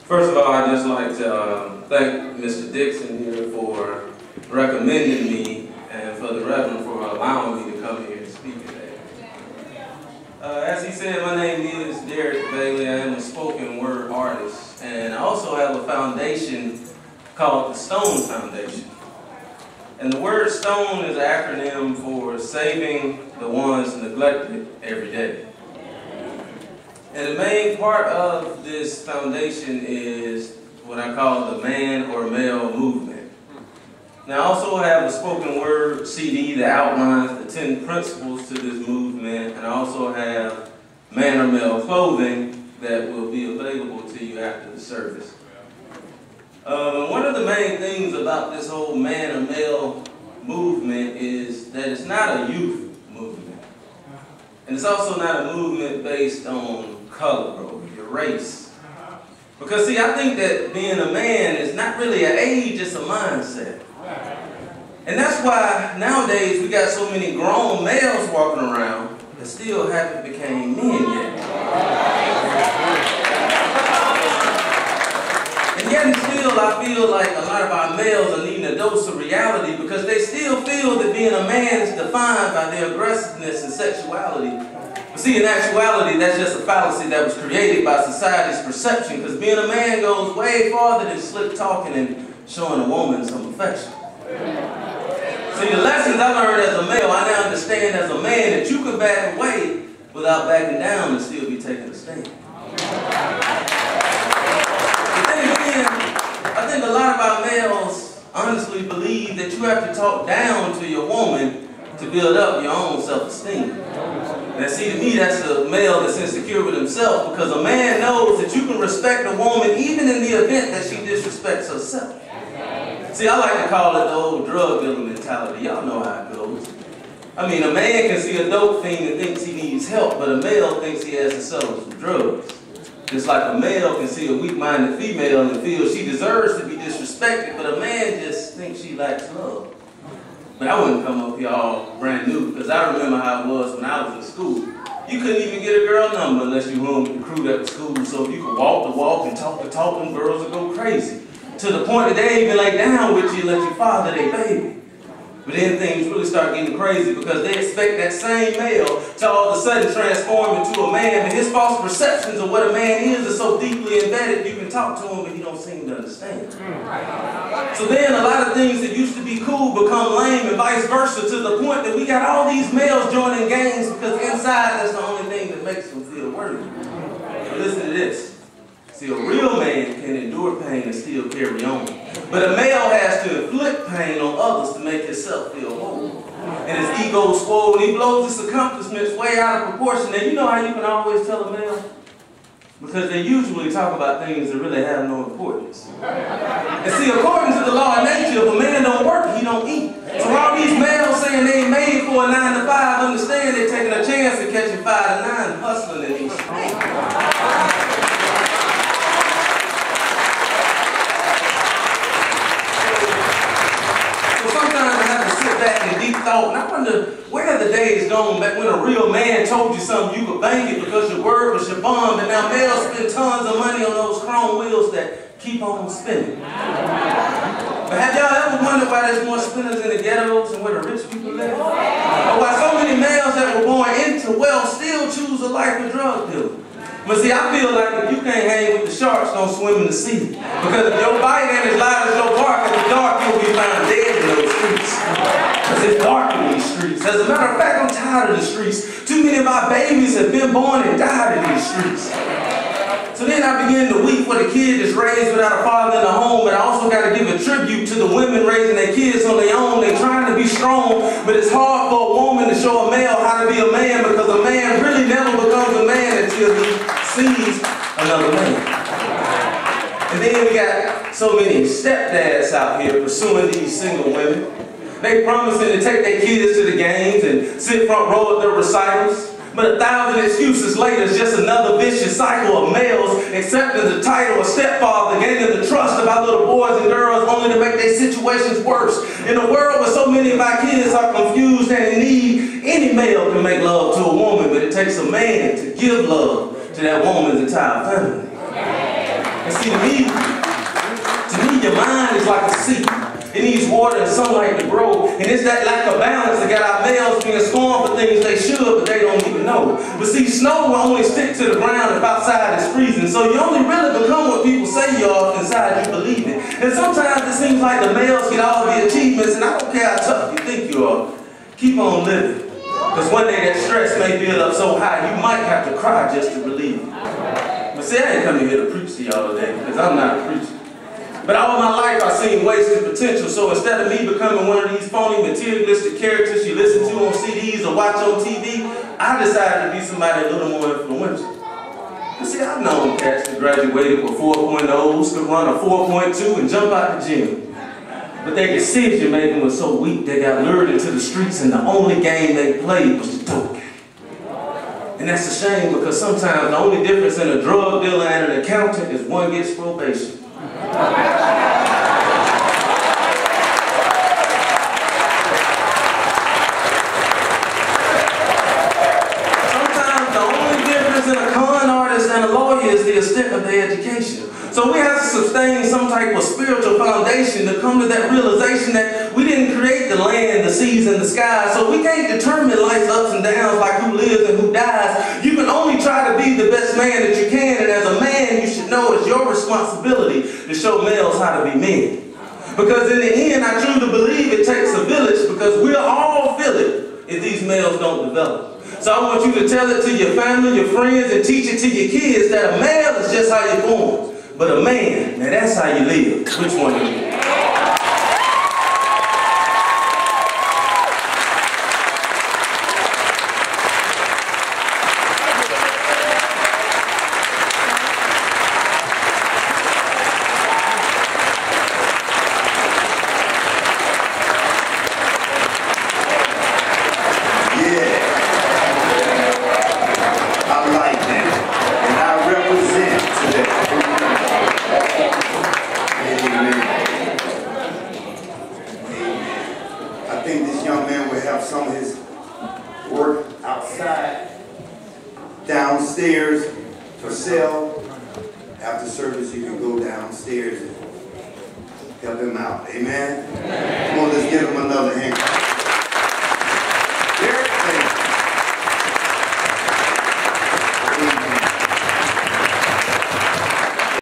First of all, I'd just like to thank Mr. Dixon here for recommending me and for the Reverend for allowing me to come here and speak today. As he said, my name is Derek Bailey. I am a spoken word artist, and I also have a foundation called the Stone Foundation. And the word STONE is an acronym for Saving the Ones Neglected Every Day. And the main part of this foundation is what I call the man or male movement. Now I also have a spoken word CD that outlines the 10 principles to this movement, and I also have man or male clothing that will be available to you after the service. One of the main things about this whole man or male movement is that it's not a youth movement. And it's also not a movement based on color or your race. Because see, I think that being a man is not really an age, it's a mindset. And that's why nowadays we got so many grown males walking around that still haven't became men yet. And yet and still, I feel like a lot of our males are needing a dose of reality because they still feel that being a man is defined by their aggressiveness and sexuality. But see, in actuality, that's just a fallacy that was created by society's perception, because being a man goes way farther than slick talking and showing a woman some affection. See, the lessons I learned as a male, I now understand as a man that you can back away without backing down and still be taking a stand. I think a lot of our males honestly believe that you have to talk down to your woman to build up your own self-esteem. Now see, to me that's a male that's insecure with himself, because a man knows that you can respect a woman even in the event that she disrespects herself. See, I like to call it the old drug dealer mentality. Y'all know how it goes. I mean, a man can see a dope fiend and thinks he needs help, but a male thinks he has to settle some drugs. Just like a male can see a weak-minded female and feel she deserves to be disrespected, but a man just thinks she lacks love. But I wouldn't come up here all brand new, because I remember how it was when I was in school. You couldn't even get a girl number unless you hung with the crew that was school, so if you could walk the walk and talk the talk, and girls would go crazy. To the point that they even lay down with you and let you father their baby. But then things really start getting crazy because they expect that same male to all of a sudden transform into a man, but his false perceptions of what a man is are so deeply embedded you can talk to him but he don't seem to understand. So then a lot of things that used to be cool become lame and vice versa, to the point that we got all these males joining gangs because inside that's the only thing that makes them feel worthy. But listen to this. See, a real man can endure pain and still carry on. But a male has to inflict pain on others to make himself feel whole. And his ego is swollen, he blows his accomplishments way out of proportion. And you know how you can always tell a male? Because they usually talk about things that really have no importance. And see, according to the law of nature, if a man don't work, he don't eat. So all these males saying they ain't made for a 9 to 5, understand they're taking a chance of catching 5 to 9 hustling in these streets. Back in deep thought, and I wonder where are the days gone back when a real man told you something, you could bank it because your word was your bond, but now males spend tons of money on those chrome wheels that keep on spinning. But have y'all ever wondered why there's more spinners in the ghettos and where the rich people live? Or why so many males that were born into wealth still choose a life of drug dealing? But see, I feel like if you can't hang with the sharks, don't swim in the sea. Because if your bite ain't as light as your bark, in the dark you'll be found dead in those streets. Because it's dark in these streets. As a matter of fact, I'm tired of the streets. Too many of my babies have been born and died in these streets. So then I begin to weep for the kid that's raised without a father in the home, but I also got to give a tribute to the women raising their kids on their own. They're trying to be strong, but it's hard for a woman to show a male how to be a man, because a man really never becomes a man until he sees another man. And then we got so many stepdads out here pursuing these single women. They promising to take their kids to the games and sit front row at their recitals. But 1,000 excuses later is just another vicious cycle of males accepting the title of stepfather, gaining the trust of our little boys and girls only to make their situations worse. In a world where so many of our kids are confused and in need, any male can make love to a woman, but it takes a man to give love to that woman's entire family. And see, to me, your mind is like a seed. It needs water and sunlight to grow. And it's that lack of balance that got our males being scorned for things they should, but they don't even know. But see, snow will only stick to the ground if outside is freezing. So you only really become what people say you are if inside you believe it. And sometimes it seems like the males get all the achievements, and I don't care how tough you think you are. Keep on living. Because one day that stress may build up so high, you might have to cry just to relieve it. But see, I ain't coming here to preach to y'all today, because I'm not a preacher. But all my life I've seen wasted potential, so instead of me becoming one of these phony materialistic characters you listen to on CDs or watch on TV, I decided to be somebody a little more influential. You see, I've known cats that graduated with 4.0s, could run a 4.2 and jump out the gym. But their decision making was so weak they got lured into the streets and the only game they played was the dope game. And that's a shame because sometimes the only difference in a drug dealer and an accountant is one gets probation. Sometimes the only difference in a con artist and a lawyer is the extent of their education. So we have to sustain some type of spiritual foundation to come to that realization that we didn't create the land, the seas, and the sky, so we can't determine life's ups and downs like who lives and who dies. You can only try to be the best man that you can, and as a man, you should know it's your responsibility to show males how to be men. Because in the end, I truly believe it takes a village, because we'll all feel it if these males don't develop. So I want you to tell it to your family, your friends, and teach it to your kids that a male is just how you're born. But a man, now that's how you live. Which one are you? Some of his work outside, downstairs for sale. After service, you can go downstairs and help him out. Amen? Come on, let's give him another hand.